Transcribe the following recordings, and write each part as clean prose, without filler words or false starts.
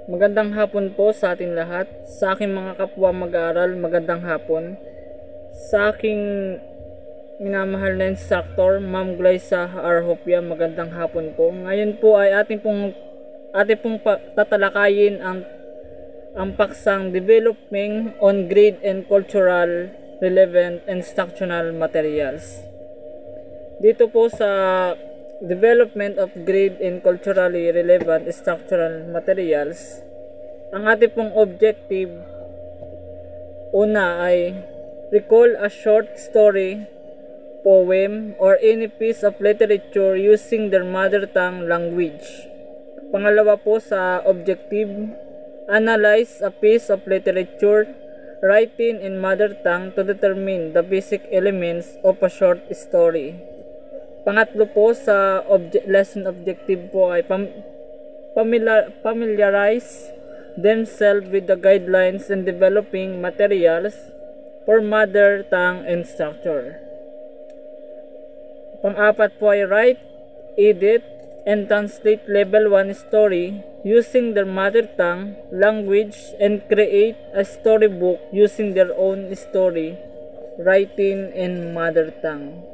Magandang hapon po sa ating lahat. Sa aking mga kapwa mag-aaral, magandang hapon. Sa aking minamahal na instructor, Ma'am Glyza Arhopia, magandang hapon po. Ngayon po ay ating pong tatalakayin ang paksang Developing on Grade and Cultural Relevant Instructional Materials. Dito po sa Development of Grade and Culturally Relevant Structural Materials, ang ating pong objective una ay recall a short story, poem, or any piece of literature using their mother tongue language. Pangalawa po sa objective, analyze a piece of literature written in mother tongue to determine the basic elements of a short story. Pangatlo po sa lesson objective po ay familiarize themselves with the guidelines and developing materials for mother tongue instructor. Pang-apat po ay write, edit, and translate level 1 story using their mother tongue language and create a storybook using their own story writing in mother tongue.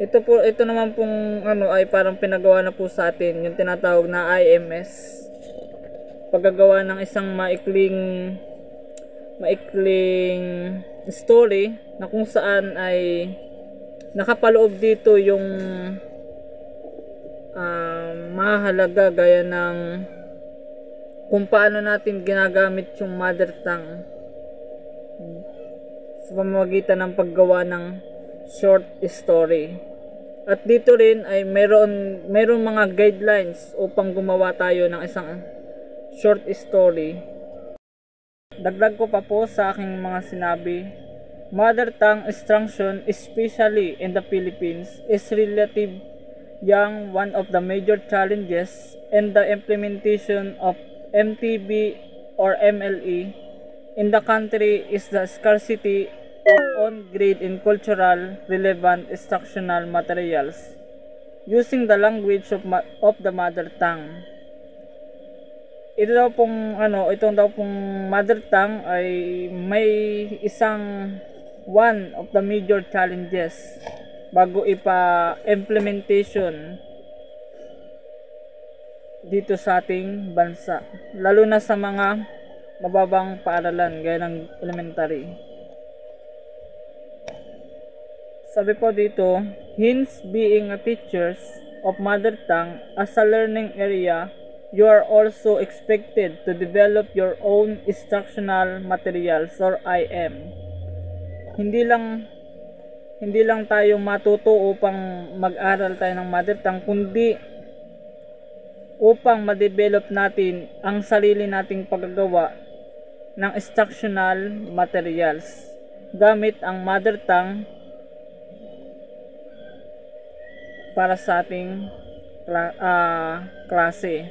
Ito naman pong ay parang pinagawa na po sa atin yung tinatawag na IMS. Paggagawa ng isang maikling story na kung saan ay nakapaloob dito yung mahalaga gaya ng kung paano natin ginagamit yung mother tongue sa pamamagitan ng paggawa ng short story. At dito rin ay mayroon mga guidelines upang gumawa tayo ng isang short story. Dagdag ko pa po sa aking mga sinabi, mother tongue instruction, especially in the Philippines, is relative young. One of the major challenges in the implementation of MTB or MLE in the country is the scarcity of on-grade and cultural relevant instructional materials using the language of the mother tongue. Itong daw pong mother tongue ay may isang one of the major challenges bago implementation dito sa ating bansa, lalo na sa mga mababang paaralan gaya ng elementary. Sabi po dito, hence being a teachers of mother tongue as a learning area, you are also expected to develop your own instructional materials or IM. Hindi lang tayo matuto upang mag-aral tayo ng mother tongue, kundi upang ma-develop natin ang sarili nating paggagawa ng instructional materials gamit ang mother tongue para sa ating klase.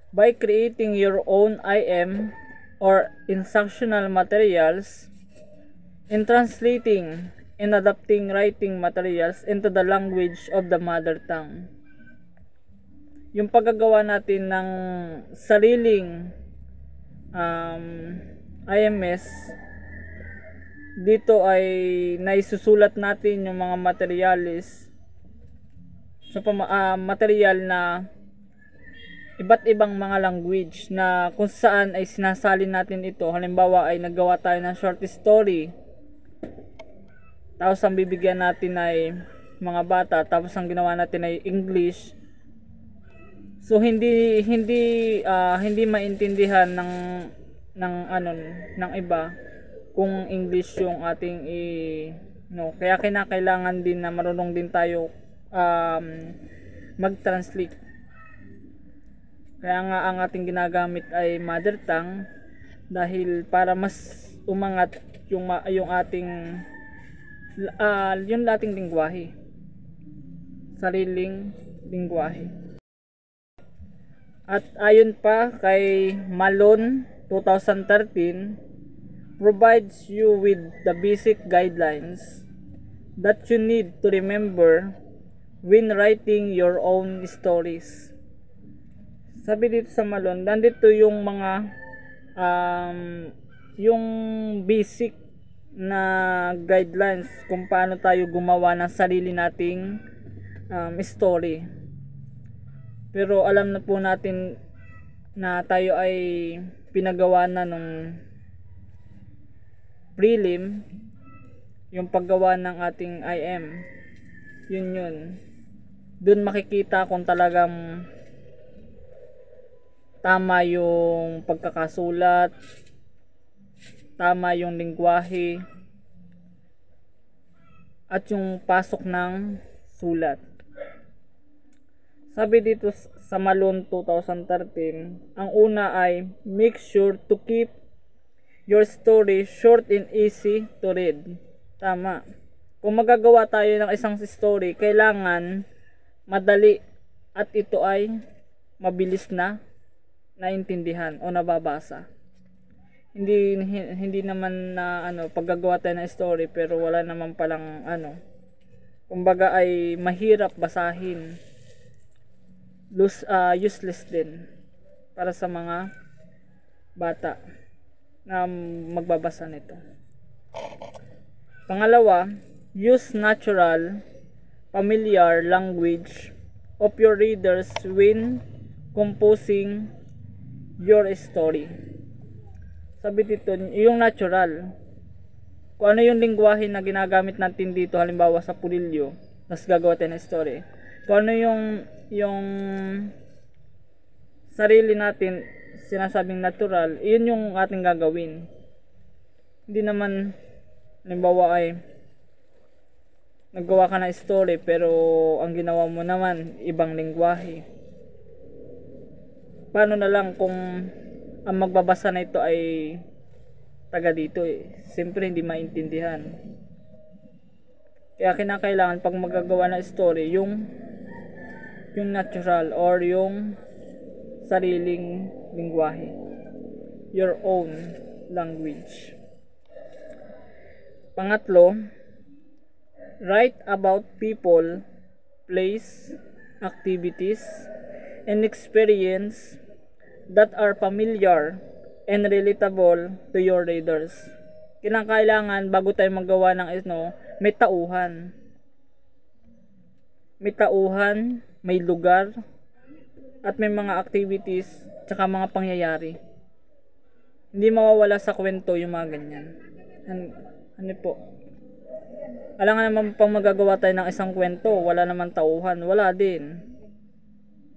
By creating your own IM or instructional materials, in translating and adapting writing materials into the language of the mother tongue. Yung paggagawa natin ng sariling IMS, dito ay naisusulat natin yung mga materials sa material na iba't ibang mga language na kung saan ay sinasalin natin ito. Halimbawa ay naggawa tayo ng short story, tapos ang bibigyan natin ay mga bata, tapos ang ginawa natin ay English. So hindi maintindihan ng iba kung English yung ating kaya kinakailangan din na marunong din tayo mag-translate. Kaya nga ang ating ginagamit ay mother tongue dahil para mas umangat yung ating yung ating lingwahe, sariling lingwahe. At ayon pa kay Malone 2013, provides you with the basic guidelines that you need to remember when writing your own stories. Sabi dito sa Malone, nandito yung mga yung basic na guidelines kung paano tayo gumawa ng sarili nating story. Pero alam na po natin na tayo ay pinagawa na nung prelim, yung paggawa ng ating IM. Yun. Doon makikita kung talagang tama yung pagkakasulat, tama yung lengguwahe, at yung pasok ng sulat. Sabi dito sa Malone 2013, ang una ay make sure to keep your story short and easy to read. Tama. Kung magagawa tayo ng isang story, kailangan madali at ito ay mabilis na naintindihan o nababasa. Hindi naman na paggagawa tayo ng story pero wala naman palang kumbaga ay mahirap basahin. Useless din para sa mga bata na magbabasa nito. Pangalawa, use natural, familiar language of your readers when composing your story. Sabi dito, yung natural, kung ano yung lengguwahe na ginagamit natin dito, halimbawa sa Pulilyo, mas gagawa tayo ng story. Kung ano yung sarili natin sinasabing natural, yun yung ating gagawin. Hindi naman halimbawa ay naggawa ka ng story pero ang ginawa mo naman ibang lengguwahe. Paano na lang kung ang magbabasa na ito ay taga dito siyempre hindi maintindihan. Kaya kinakailangan pag magagawa ng story yung natural or yung sariling lengguwahe, your own language. Pangatlo, write about people, place, activities, and experience that are familiar and relatable to your readers. Kinakailangan bago tayo magawa ng may tauhan. May lugar, at may mga activities, tsaka mga pangyayari. Hindi mawawala sa kwento yung mga ganyan. Ano po? Alangan naman pang magagawa tayo ng isang kwento, wala naman tauhan, wala din.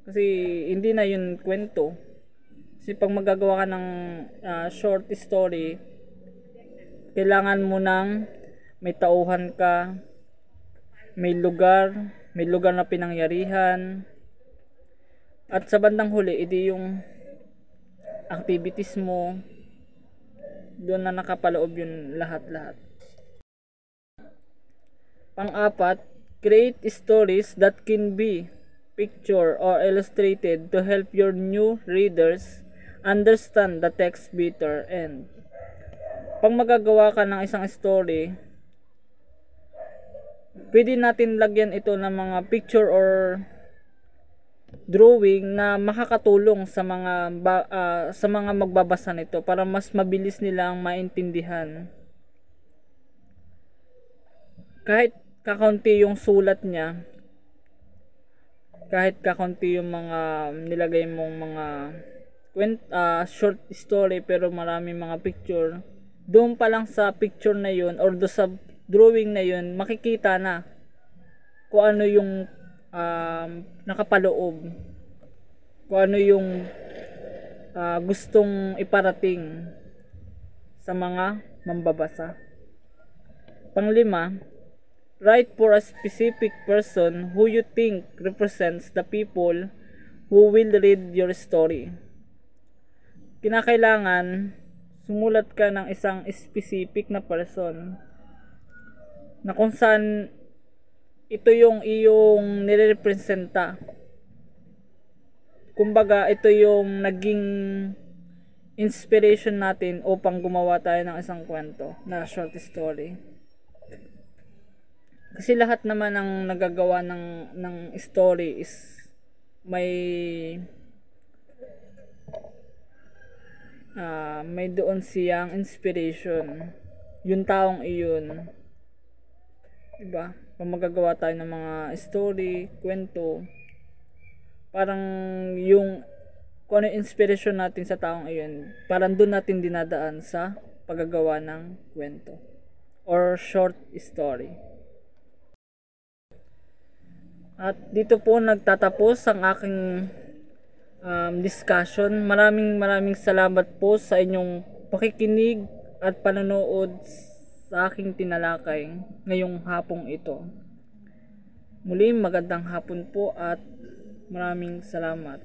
Kasi hindi na yun kwento. Kasi pag magagawa ka ng short story, kailangan mo nang may tauhan ka, may lugar na pinangyarihan, at sa bandang huli, edi yung activities mo, doon na nakapaloob yun lahat-lahat. Pang-apat, create stories that can be pictured or illustrated to help your new readers understand the text better. And pag magagawa ka ng isang story, pwede natin lagyan ito ng mga picture or drawing na makakatulong sa mga magbabasa nito para mas mabilis nilang maintindihan. Kahit kakaunti yung sulat niya, kahit kakaunti yung mga nilagay mong mga short story pero marami mga picture, doon pa lang sa picture na yun or doon sa drawing na yun, makikita na kung ano yung nakapaloob, kung ano yung gustong iparating sa mga mambabasa. Panglima, write for a specific person who you think represents the people who will read your story. Kinakailangan sumulat ka ng isang specific na person na kung saan ito yung iyong nirepresenta. Kumbaga, ito yung naging inspiration natin upang gumawa tayo ng isang kwento na short story. Kasi lahat naman ng nagagawa ng story is may may doon siyang inspiration. Yung taong iyon, diba? Kung magagawa tayo ng mga story, kwento, parang yung kung ano yung inspiration natin sa taong iyon, parang doon natin dinadaan sa paggagawa ng kwento or short story. At dito po nagtatapos ang aking discussion. Maraming salamat po sa inyong pakikinig at panonood sa aking tinalakay ngayong hapong ito. Muli magandang hapon po at maraming salamat.